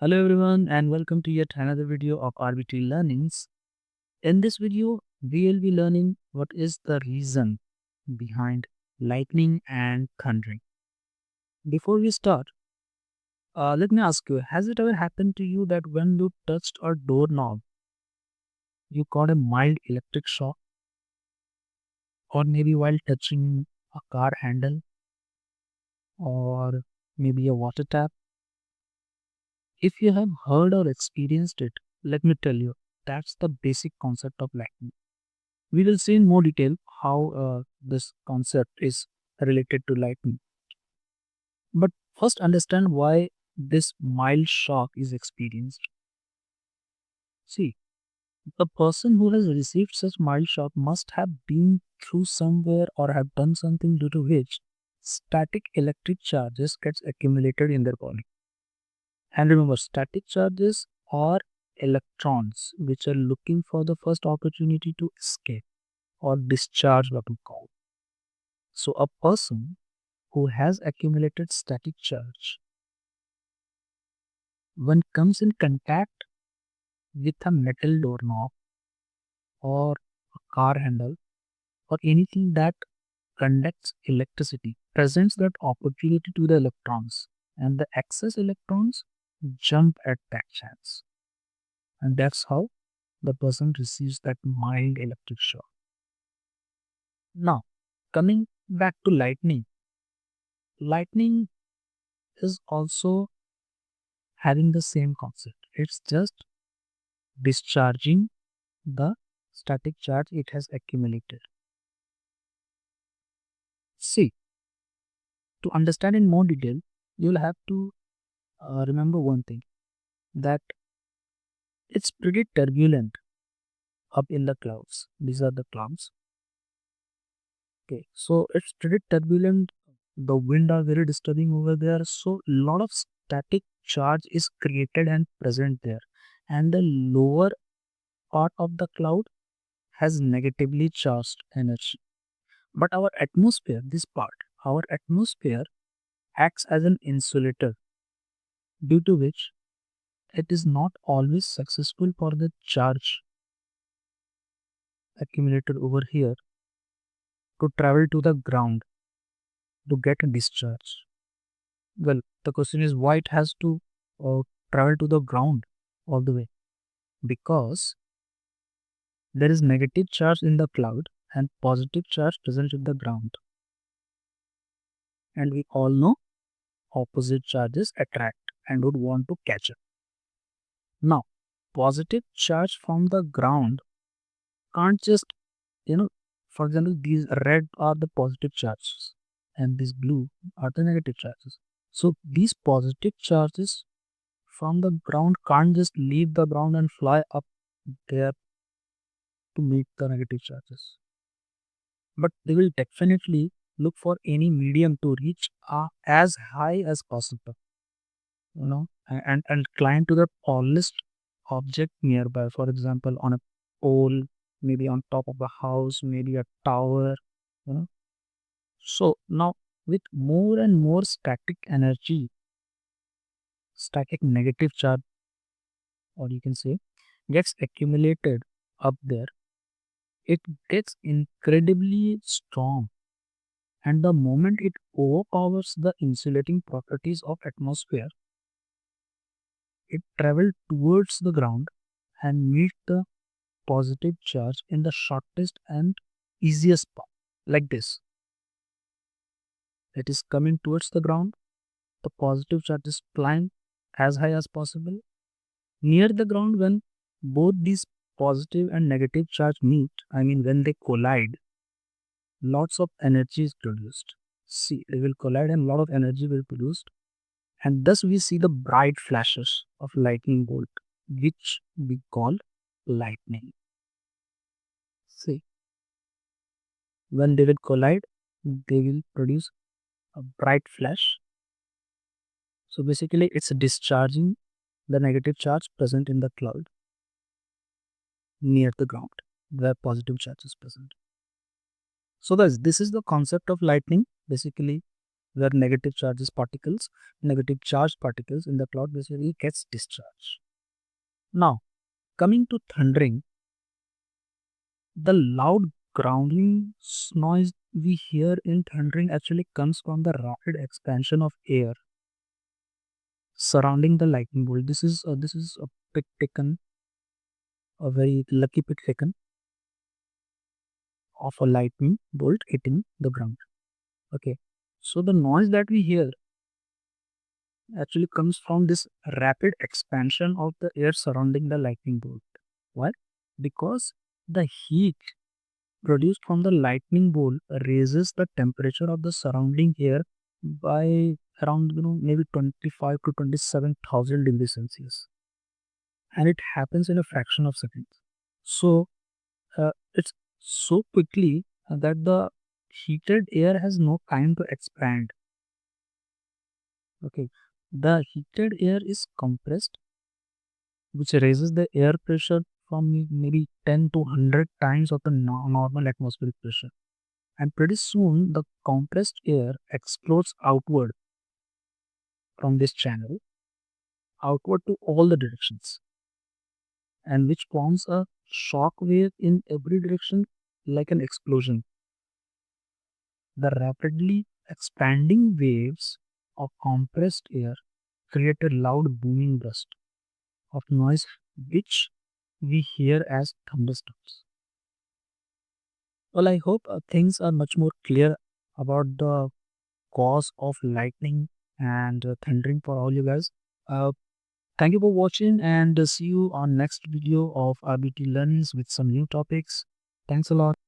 Hello everyone and welcome to yet another video of RBT Learnings. In this video, we will be learning what is the reason behind lightning and thundering. Before we start, let me ask you, has it ever happened to you that when you touched a doorknob, you got a mild electric shock? Or maybe while touching a car handle or maybe a water tap? If you have heard or experienced it, let me tell you, that's the basic concept of lightning. We will see in more detail how this concept is related to lightning. But first, understand why this mild shock is experienced. See, the person who has received such mild shock must have been through somewhere or have done something due to which static electric charges gets accumulated in their body. And remember, static charges are electrons which are looking for the first opportunity to escape or discharge what we call. So a person who has accumulated static charge, when comes in contact with a metal doorknob or a car handle or anything that conducts electricity, presents that opportunity to the electrons, and the excess electrons jump at that chance, and that's how the person receives that mild electric shock. Now, coming back to lightning is also having the same concept. It's just discharging the static charge it has accumulated. See, to understand in more detail, you'll have to remember one thing, that it's pretty turbulent up in the clouds. These are the clouds. Okay, so it's pretty turbulent. The wind are very disturbing over there. So a lot of static charge is created and present there. And the lower part of the cloud has negatively charged energy. But our atmosphere, this part, our atmosphere acts as an insulator, due to which it is not always successful for the charge accumulated over here to travel to the ground to get a discharge. Well, the question is why it has to travel to the ground all the way? Because there is negative charge in the cloud and positive charge present in the ground. And we all know opposite charges attract and would want to catch up. Now, positive charge from the ground can't just, for example, these red are the positive charges and these blue are the negative charges. So these positive charges from the ground can't just leave the ground and fly up there to meet the negative charges. But they will definitely look for any medium to reach as high as possible, and climb to the tallest object nearby. For example, on a pole, maybe on top of a house, maybe a tower, you know. So now with more and more static energy, static negative charge, or you can say, gets accumulated up there, it gets incredibly strong. And the moment it overpowers the insulating properties of atmosphere, it travels towards the ground and meet the positive charge in the shortest and easiest path, like this. It is coming towards the ground, the positive charge is climb as high as possible. Near the ground, when both these positive and negative charge meet, I mean when they collide, lots of energy is produced. See, they will collide and lot of energy will be produced, and thus we see the bright flashes of lightning bolt, which we call lightning. See, when they will collide, they will produce a bright flash. So basically, it's discharging the negative charge present in the cloud near the ground where positive charge is present. So guys, this is the concept of lightning. Basically, where negative charged particles in the cloud basically gets discharged. Now, coming to thundering, the loud growling noise we hear in thundering actually comes from the rapid expansion of air surrounding the lightning bolt. This is a pic taken, a very lucky pic taken of a lightning bolt hitting the ground. Okay, so the noise that we hear actually comes from this rapid expansion of the air surrounding the lightning bolt. Why? Because the heat produced from the lightning bolt raises the temperature of the surrounding air by around maybe 25 to 27,000 degrees Celsius, and it happens in a fraction of seconds. So it's so quickly that the heated air has no time to expand. Okay, the heated air is compressed, which raises the air pressure from maybe 10 to 100 times of the normal atmospheric pressure. And pretty soon, the compressed air explodes outward from this channel, outward to all the directions, and which forms a shock wave in every direction like an explosion. The rapidly expanding waves of compressed air create a loud booming burst of noise which we hear as thunderstorms. Well, I hope things are much more clear about the cause of lightning and thundering for all you guys. Uh, Thank you for watching, and see you on next video of RBT Learnings with some new topics. Thanks a lot.